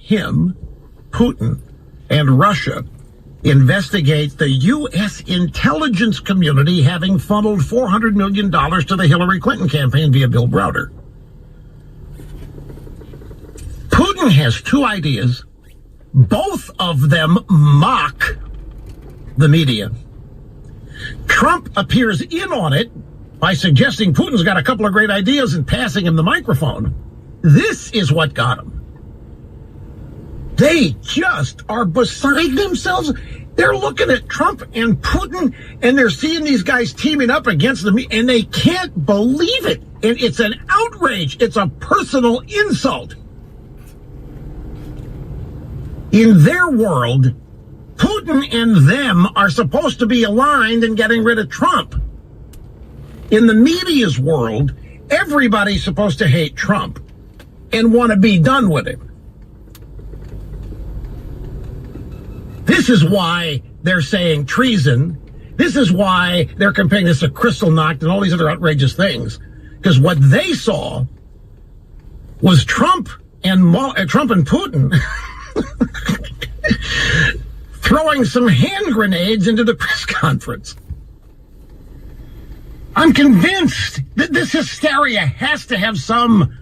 him, Putin, and Russia investigate the U.S. intelligence community having funneled $400 million to the Hillary Clinton campaign via Bill Browder. Putin has two ideas. Both of them mock the media. Trump appears in on it by suggesting Putin's got a couple of great ideas and passing him the microphone. This is what got him. They just are beside themselves. They're looking at Trump and Putin, and they're seeing these guys teaming up against them, and they can't believe it. And it's an outrage. It's a personal insult. In their world, Putin and them are supposed to be aligned in getting rid of Trump. In the media's world, everybody's supposed to hate Trump and want to be done with him. This is why they're saying treason. This is why they're comparing this to Kristallnacht and all these other outrageous things. Because what they saw was Trump and Putin throwing some hand grenades into the press conference. I'm convinced that this hysteria has to have some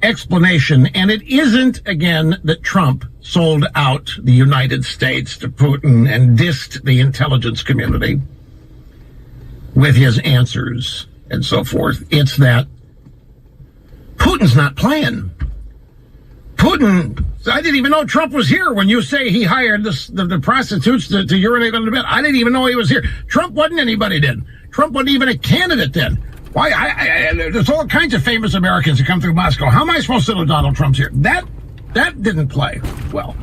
explanation, and it isn't, again, that Trump sold out the United States to Putin and dissed the intelligence community with his answers and so forth. It's that Putin's not playing. Putin, I didn't even know Trump was here when you say he hired the prostitutes to urinate on the bed. I didn't even know he was here. Trump wasn't anybody then. Trump wasn't even a candidate then. Why? There's all kinds of famous Americans who come through Moscow. How am I supposed to know Donald Trump's here? That didn't play well.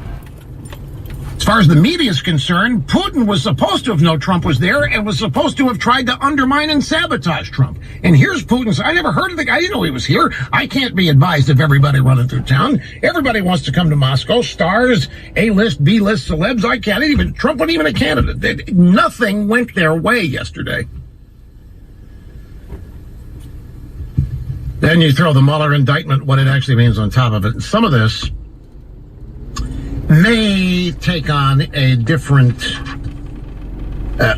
As far as the media is concerned, Putin was supposed to have known Trump was there and was supposed to have tried to undermine and sabotage Trump. And here's Putin's. I never heard of the guy. I didn't know he was here. I can't be advised of everybody running through town. Everybody wants to come to Moscow. Stars, A-list, B-list celebs. I can't even. Trump wasn't even a candidate. Nothing went their way yesterday. Then you throw the Mueller indictment, what it actually means on top of it. And some of this may take on a different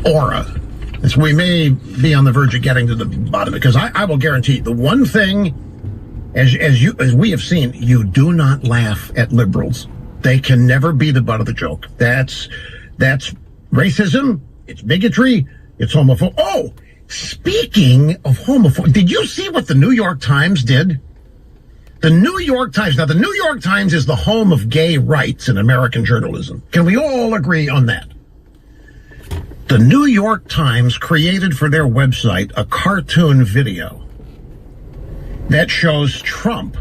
aura. So we may be on the verge of getting to the bottom of it, because I will guarantee the one thing, as we have seen, you do not laugh at liberals. They can never be the butt of the joke. That's racism, it's bigotry, it's homophobia. Oh, speaking of homophobia, did you see what the New York Times did? The New York Times. Now, the New York Times is the home of gay rights in American journalism. Can we all agree on that? The New York Times created for their website a cartoon video that shows Trump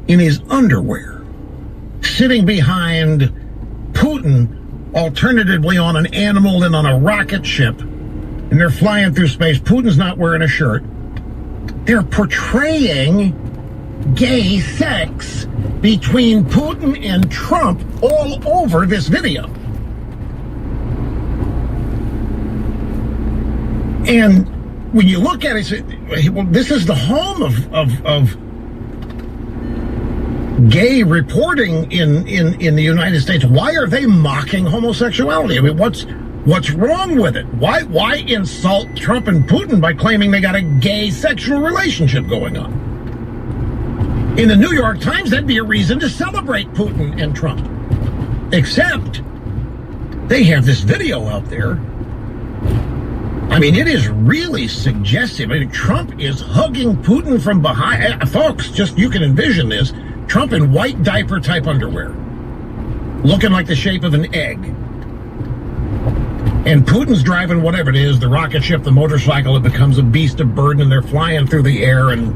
in his underwear sitting behind Putin, alternatively on an animal and on a rocket ship, and they're flying through space. Putin's not wearing a shirt. They're portraying gay sex between Putin and Trump all over this video. And when you look at it, well, this is the home of gay reporting in the United States. Why are they mocking homosexuality? I mean, what's wrong with it? Why insult Trump and Putin by claiming they got a gay sexual relationship going on? In the New York Times, that'd be a reason to celebrate Putin and Trump. Except they have this video out there. I mean, it is really suggestive. I mean, Trump is hugging Putin from behind. Folks, just you can envision this. Trump in white diaper type underwear, looking like the shape of an egg. And Putin's driving whatever it is, the rocket ship, the motorcycle, it becomes a beast of burden, and they're flying through the air. And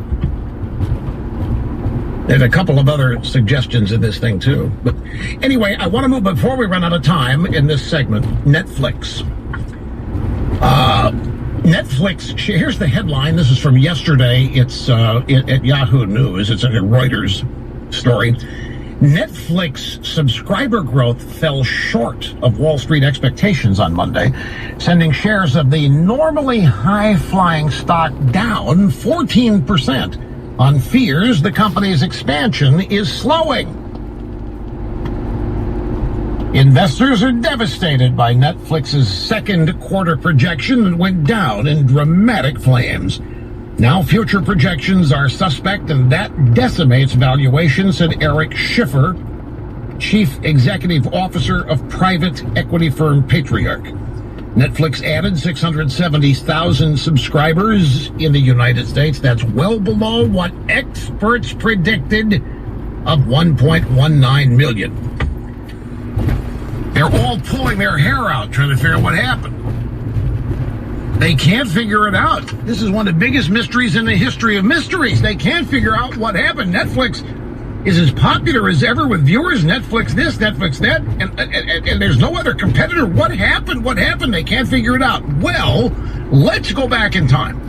there's a couple of other suggestions in this thing, too. But anyway, I want to move, before we run out of time in this segment, Netflix. Netflix, here's the headline. This is from yesterday. It's at Yahoo News. It's a Reuters story. Netflix subscriber growth fell short of Wall Street expectations on Monday, sending shares of the normally high-flying stock down 14% on fears the company's expansion is slowing. Investors are devastated by Netflix's second quarter projection that went down in dramatic flames. Now future projections are suspect, and that decimates valuation, said Eric Schiffer, Chief Executive Officer of private equity firm Patriarch. Netflix added 670,000 subscribers in the United States. That's well below what experts predicted of 1.19 million. They're all pulling their hair out trying to figure out what happened. They can't figure it out. This is one of the biggest mysteries in the history of mysteries. They can't figure out what happened. Netflix is as popular as ever with viewers. Netflix this, Netflix that, and there's no other competitor. What happened? What happened? They can't figure it out. Well, let's go back in time.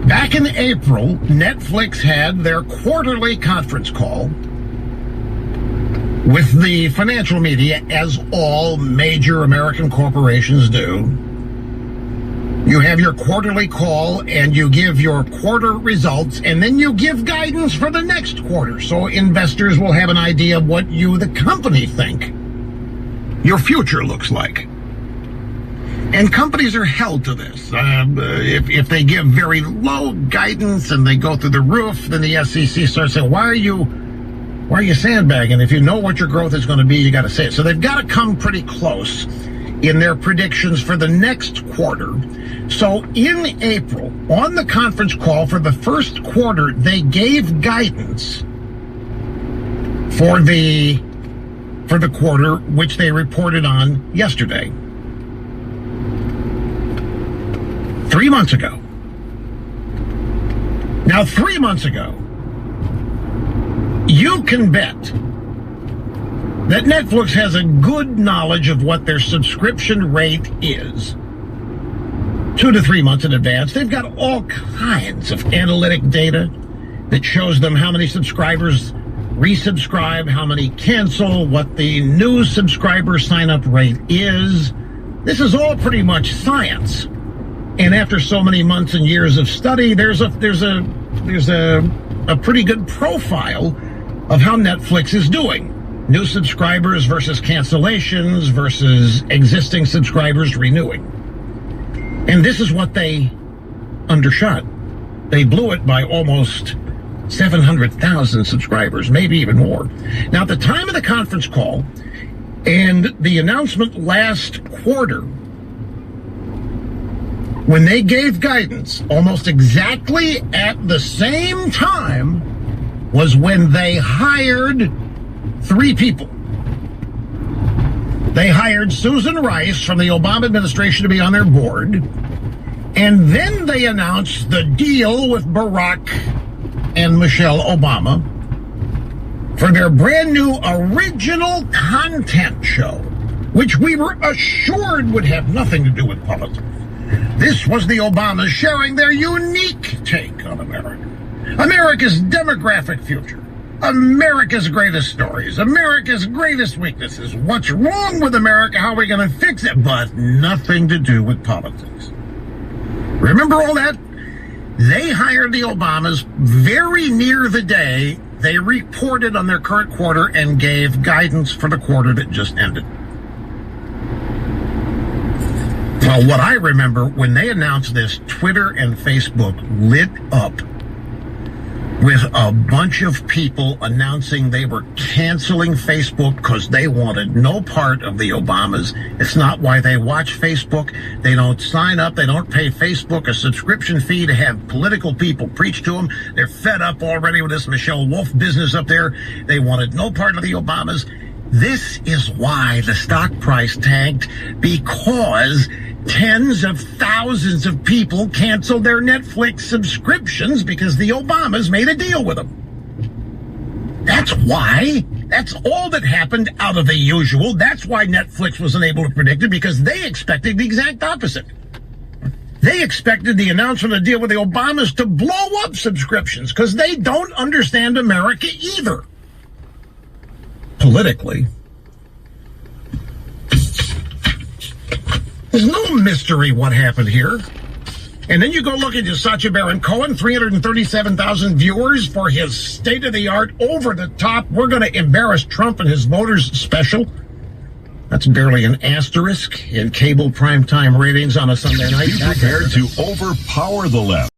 Back in April, Netflix had their quarterly conference call with the financial media, as all major American corporations do. You have your quarterly call and you give your quarter results, and then you give guidance for the next quarter. So investors will have an idea of what you, the company, think your future looks like. And companies are held to this. If they give very low guidance and they go through the roof, then the SEC starts saying, why are you sandbagging? If you know what your growth is going to be, you got to say it. So they've got to come pretty close in their predictions for the next quarter. So in April, on the conference call for the first quarter, they gave guidance for the quarter, which they reported on yesterday. 3 months ago. Now, 3 months ago, you can bet that Netflix has a good knowledge of what their subscription rate is 2 to 3 months in advance. They've got all kinds of analytic data that shows them how many subscribers resubscribe, how many cancel, what the new subscriber sign-up rate is. This is all pretty much science. And after so many months and years of study, there's a pretty good profile of how Netflix is doing. New subscribers versus cancellations versus existing subscribers renewing. And this is what they undershot. They blew it by almost 700,000 subscribers, maybe even more. Now, at the time of the conference call and the announcement last quarter, when they gave guidance, almost exactly at the same time was when they hired 3 people. They hired Susan Rice from the Obama administration to be on their board, and then they announced the deal with Barack and Michelle Obama for their brand new original content show, which we were assured would have nothing to do with politics. This was the Obamas sharing their unique take on America. America's demographic future. America's greatest stories. America's greatest weaknesses. What's wrong with America? How are we going to fix it? But nothing to do with politics. Remember all that? They hired the Obamas very near the day they reported on their current quarter and gave guidance for the quarter that just ended. Well, what I remember, when they announced this, Twitter and Facebook lit up with a bunch of people announcing they were canceling Facebook because they wanted no part of the Obamas. It's not why they watch Facebook. They don't sign up. They don't pay Facebook a subscription fee to have political people preach to them. They're fed up already with this Michelle Wolf business up there. They wanted no part of the Obamas. This is why the stock price tanked, because tens of thousands of people canceled their Netflix subscriptions because the Obamas made a deal with them. That's why. That's all that happened out of the usual. That's why Netflix wasn't able to predict it, because they expected the exact opposite. They expected the announcement of the deal with the Obamas to blow up subscriptions because they don't understand America either. Politically. There's no mystery what happened here. And then you go look at Sacha Baron Cohen, 337,000 viewers for his state-of-the-art, over-the-top, we're going to embarrass Trump and his voters special. That's barely an asterisk in cable primetime ratings on a Sunday night. Be prepared to overpower the left.